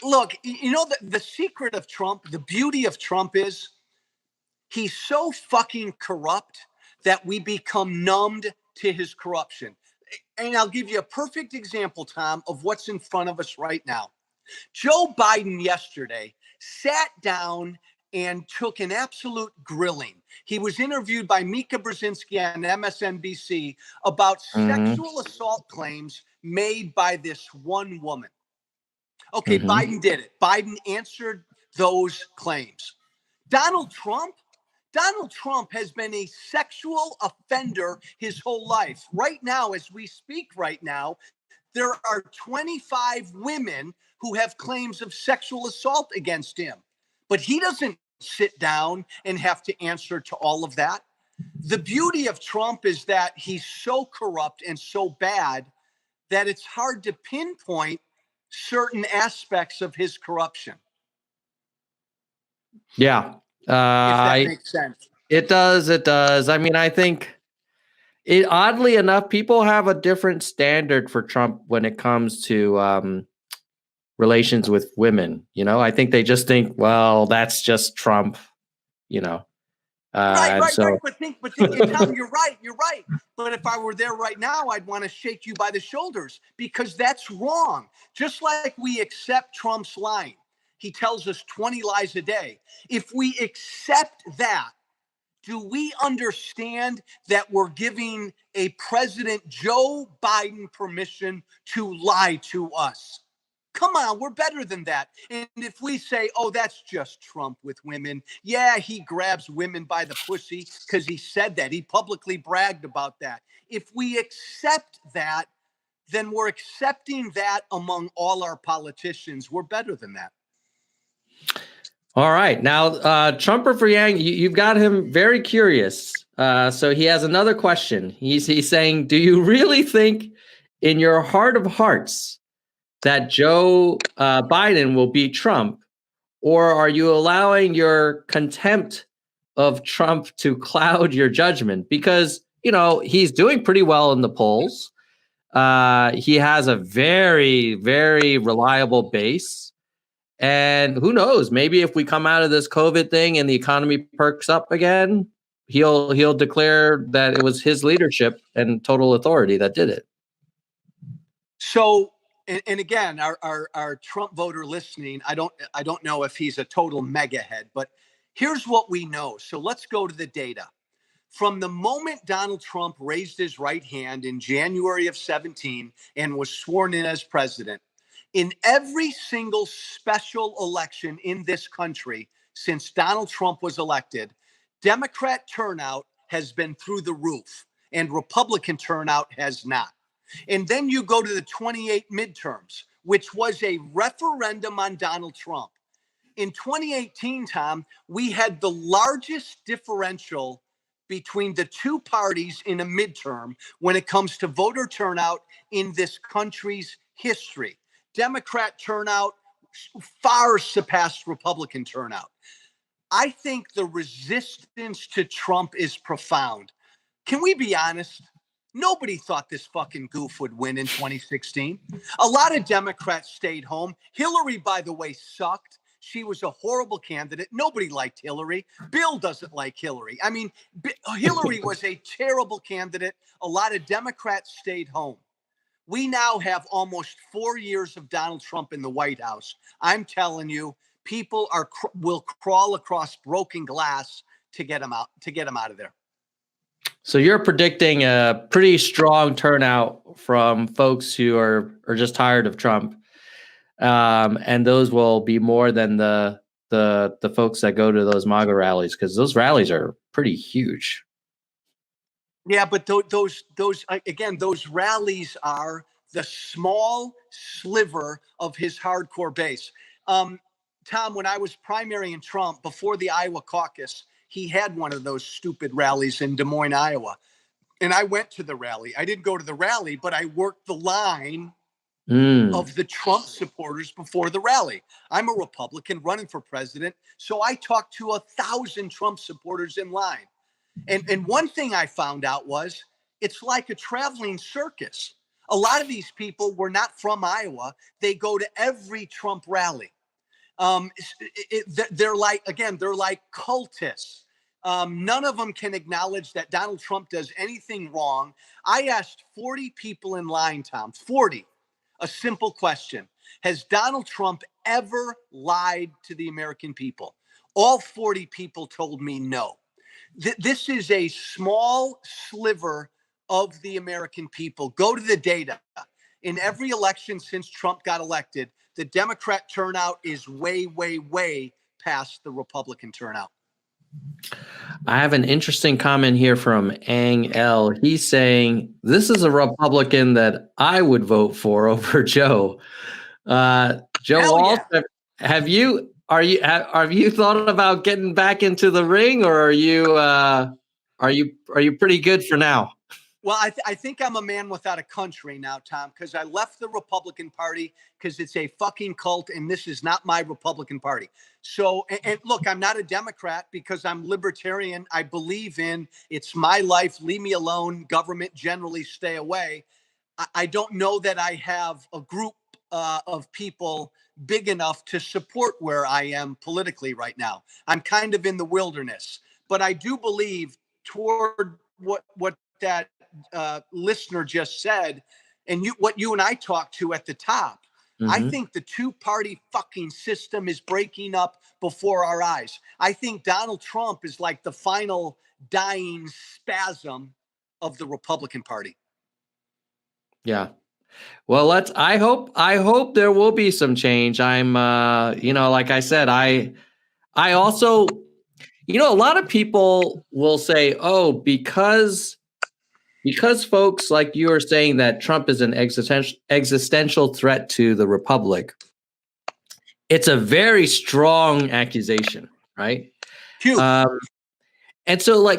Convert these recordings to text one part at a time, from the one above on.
Look, the secret of Trump, the beauty of Trump is he's so fucking corrupt that we become numbed to his corruption. And I'll give you a perfect example, Tom, of what's in front of us right now. Joe Biden yesterday sat down and took an absolute grilling. He was interviewed by Mika Brzezinski on MSNBC about sexual assault claims made by this one woman. Okay, Biden did it. Biden answered those claims. Donald Trump has been a sexual offender his whole life. Right now, as we speak right now, there are 25 women who have claims of sexual assault against him. But he doesn't sit down and have to answer to all of that. The beauty of Trump is that he's so corrupt and so bad that it's hard to pinpoint certain aspects of his corruption. Yeah. If that makes sense. It does. It does. I mean, I think oddly enough, people have a different standard for Trump when it comes to relations with women. I think they just think, well, that's just Trump, Right. But think, Tom, you're right. But if I were there right now, I'd want to shake you by the shoulders because that's wrong. Just like we accept Trump's line. He tells us 20 lies a day. If we accept that, do we understand that we're giving a President Joe Biden permission to lie to us? Come on, we're better than that. And if we say, oh, that's just Trump with women. Yeah, he grabs women by the pussy because he said that. He publicly bragged about that. If we accept that, then we're accepting that among all our politicians. We're better than that. All right. Now, Trumper for Yang, you've got him very curious. So he has another question. He's saying, do you really think in your heart of hearts that Joe Biden will beat Trump? Or are you allowing your contempt of Trump to cloud your judgment? Because, he's doing pretty well in the polls. He has a very, very reliable base. And who knows, maybe if we come out of this COVID thing and the economy perks up again, he'll declare that it was his leadership and total authority that did it. So, and again, our Trump voter listening, I don't know if he's a total mega head, but here's what we know. So let's go to the data. From the moment Donald Trump raised his right hand in January of 2017 and was sworn in as president, in every single special election in this country since Donald Trump was elected, Democrat turnout has been through the roof and Republican turnout has not. And then you go to the 28 midterms, which was a referendum on Donald Trump. In 2018, Tom, we had the largest differential between the two parties in a midterm when it comes to voter turnout in this country's history. Democrat turnout far surpassed Republican turnout. I think the resistance to Trump is profound. Can we be honest? Nobody thought this fucking goof would win in 2016. A lot of Democrats stayed home. Hillary, by the way, sucked. She was a horrible candidate. Nobody liked Hillary. Bill doesn't like Hillary. I mean, Hillary was a terrible candidate. A lot of Democrats stayed home. We now have almost 4 years of Donald Trump in the White House. I'm telling you, people will crawl across broken glass to get him out of there. So you're predicting a pretty strong turnout from folks who are just tired of Trump, and those will be more than the folks that go to those MAGA rallies, because those rallies are pretty huge. Yeah, but those rallies are the small sliver of his hardcore base. Tom, when I was primarying Trump before the Iowa caucus, he had one of those stupid rallies in Des Moines, Iowa. And I went to the rally. I didn't go to the rally, but I worked the line of the Trump supporters before the rally. I'm a Republican running for president, so I talked to 1,000 Trump supporters in line. And one thing I found out was it's like a traveling circus. A lot of these people were not from Iowa. They go to every Trump rally. They're like, again, they're like cultists. None of them can acknowledge that Donald Trump does anything wrong. I asked 40 people in line, Tom, 40, a simple question. Has Donald Trump ever lied to the American people? All 40 people told me no. This is a small sliver of the American people. Go to the data. In every election since Trump got elected, the Democrat turnout is way, way, way past the Republican turnout. I have an interesting comment here from Ang L. He's saying, this is a Republican that I would vote for over Joe. Joe Walsh, Yeah. have you thought about getting back into the ring, or are you pretty good for now? Well, I think I'm a man without a country now, Tom, because I left the Republican Party because it's a fucking cult, and this is not my Republican Party. So, and look, I'm not a Democrat because I'm libertarian. I believe in it's my life, leave me alone, government generally stay away. I don't know that I have a group of people big enough to support where I am politically right now. I'm kind of in the wilderness, but I do believe toward what that listener just said, and what you and I talked to at the top. I think the two-party fucking system is breaking up before our eyes. I think Donald Trump is like the final dying spasm of the Republican Party. Yeah. Well, I hope there will be some change. I'm like I said, I also, a lot of people will say, oh, because folks like you are saying that Trump is an existential threat to the republic. It's a very strong accusation, right? Huge. And so,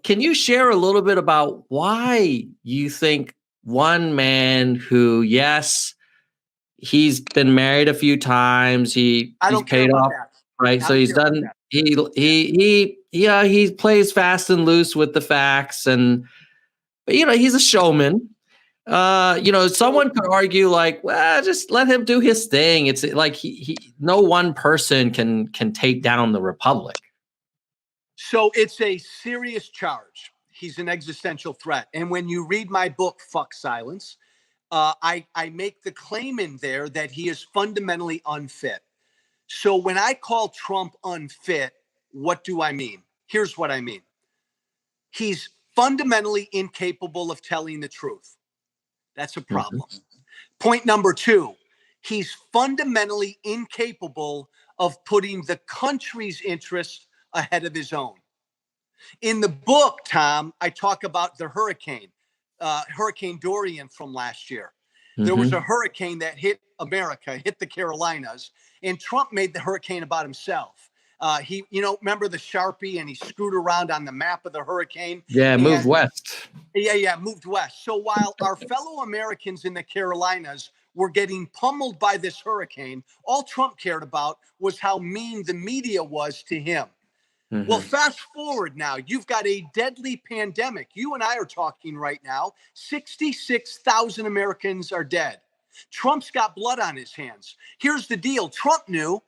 can you share a little bit about why you think one man who, yes, he's been married a few times, he's paid off, right? So he's done. He plays fast and loose with the facts, and he's a showman. Someone could argue like, well, just let him do his thing. It's like he no one person can take down the republic. So it's a serious charge. He's an existential threat. And when you read my book, Fuck Silence, I make the claim in there that he is fundamentally unfit. So when I call Trump unfit, what do I mean? Here's what I mean. He's fundamentally incapable of telling the truth. That's a problem. Point number two, he's fundamentally incapable of putting the country's interests ahead of his own. In the book, Tom, I talk about the hurricane Dorian from last year. There was a hurricane that hit America, hit the Carolinas, and Trump made the hurricane about himself. He, remember the Sharpie, and he screwed around on the map of the hurricane. Yeah, moved west. Yeah, moved west. So while our fellow Americans in the Carolinas were getting pummeled by this hurricane, all Trump cared about was how mean the media was to him. Well, fast forward now, you've got a deadly pandemic. You and I are talking right now. 66,000 Americans are dead. Trump's got blood on his hands. Here's the deal. Trump knew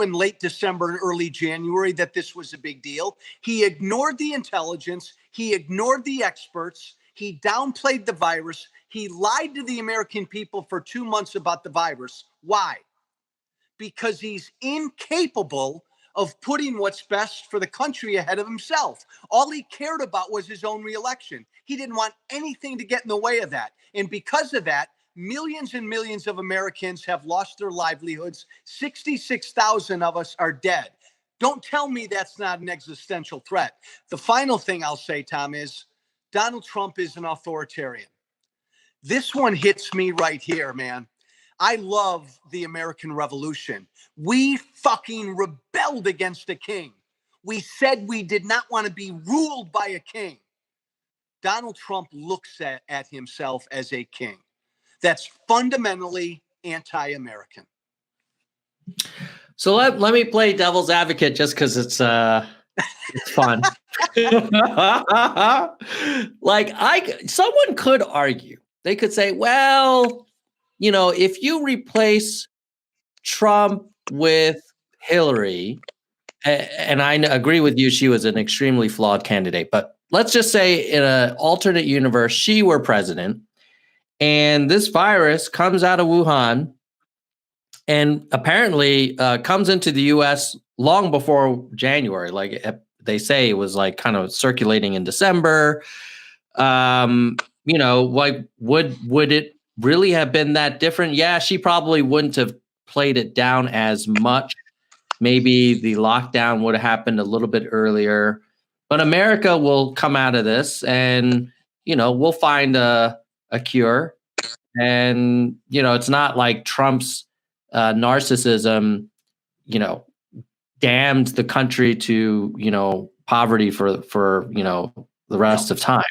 in late December and early January that this was a big deal. He ignored the intelligence. He ignored the experts. He downplayed the virus. He lied to the American people for 2 months about the virus. Why? Because he's incapable of putting what's best for the country ahead of himself. All he cared about was his own reelection. He didn't want anything to get in the way of that. And because of that, millions and millions of Americans have lost their livelihoods. 66,000 of us are dead. Don't tell me that's not an existential threat. The final thing I'll say, Tom, is Donald Trump is an authoritarian. This one hits me right here, man. I love the American Revolution. We fucking rebelled against a king. We said we did not want to be ruled by a king. Donald Trump looks at himself as a king. That's fundamentally anti-American. So let me play devil's advocate just because it's fun. Someone could argue they could say, well, if you replace Trump with Hillary, and I agree with you, she was an extremely flawed candidate, but let's just say in an alternate universe, she were president, and this virus comes out of Wuhan and apparently comes into the U.S. long before January. Like they say, it was like kind of circulating in December. Like would it really have been that different? Yeah, she probably wouldn't have played it down as much. Maybe the lockdown would have happened a little bit earlier, but America will come out of this, and we'll find a cure. And it's not like Trump's narcissism, damned the country to poverty for the rest of time.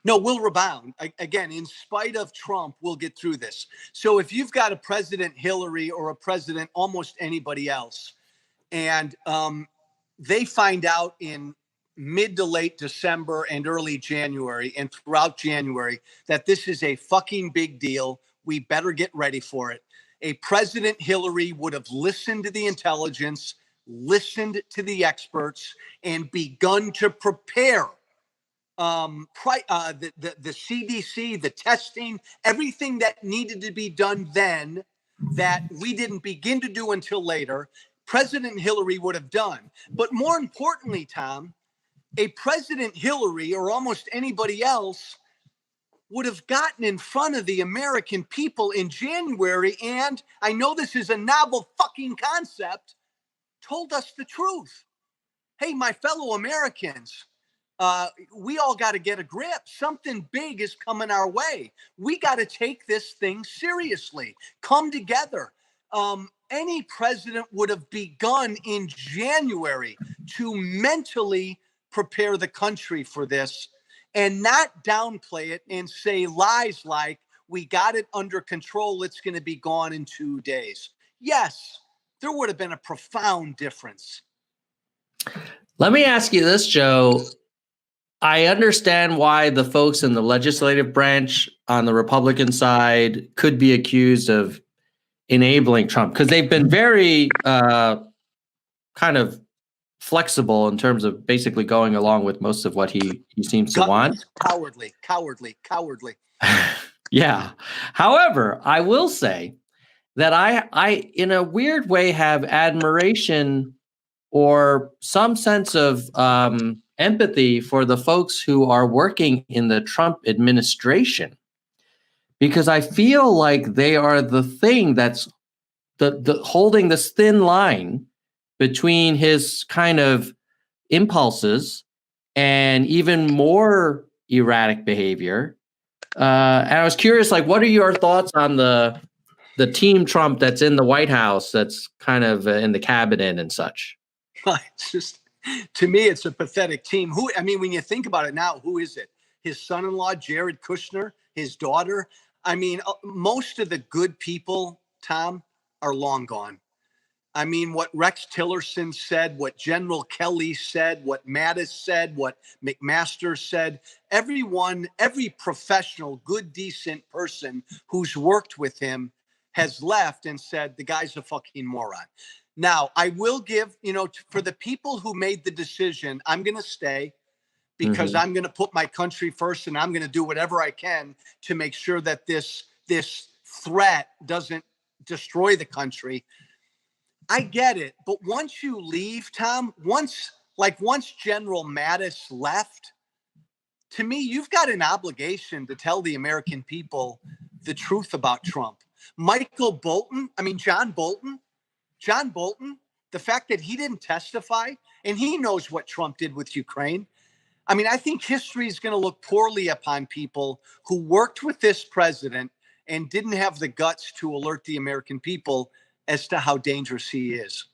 No, we'll rebound. Again, in spite of Trump, we'll get through this. So if you've got a President Hillary or a president almost anybody else, and they find out in mid to late December and early January and throughout January that this is a fucking big deal, we better get ready for it. A President Hillary would have listened to the intelligence, listened to the experts, and begun to prepare the CDC, the testing, everything that needed to be done then that we didn't begin to do until later, President Hillary would have done. But more importantly, Tom, a President Hillary or almost anybody else would have gotten in front of the American people in January, and I know this is a novel fucking concept, told us the truth. Hey, my fellow Americans, we all got to get a grip. Something big is coming our way. We got to take this thing seriously. Come together. Any president would have begun in January to mentally prepare the country for this and not downplay it and say lies like, we got it under control, it's going to be gone in 2 days. Yes, there would have been a profound difference. Let me ask you this, Joe. I understand why the folks in the legislative branch on the Republican side could be accused of enabling Trump, because they've been very kind of flexible in terms of basically going along with most of what he seems to want. Cowardly. Yeah. However, I will say that I in a weird way have admiration or some sense of empathy for the folks who are working in the Trump administration, because I feel like they are the thing that's the holding this thin line between his kind of impulses and even more erratic behavior. And I was curious, like, what are your thoughts on the team Trump that's in the White House, that's kind of in the cabinet and such? It's just, to me, it's a pathetic team. When you think about it now, who is it? His son-in-law, Jared Kushner, his daughter. Most of the good people, Tom, are long gone. What Rex Tillerson said, what General Kelly said, what Mattis said, what McMaster said, every professional, good, decent person who's worked with him has left and said, the guy's a fucking moron. Now, I will give, for the people who made the decision, I'm going to stay because I'm going to put my country first, and I'm going to do whatever I can to make sure that this threat doesn't destroy the country. I get it. But once you leave, Tom, once General Mattis left, to me, you've got an obligation to tell the American people the truth about Trump. John Bolton, the fact that he didn't testify, and he knows what Trump did with Ukraine. I think history is going to look poorly upon people who worked with this president and didn't have the guts to alert the American people as to how dangerous he is.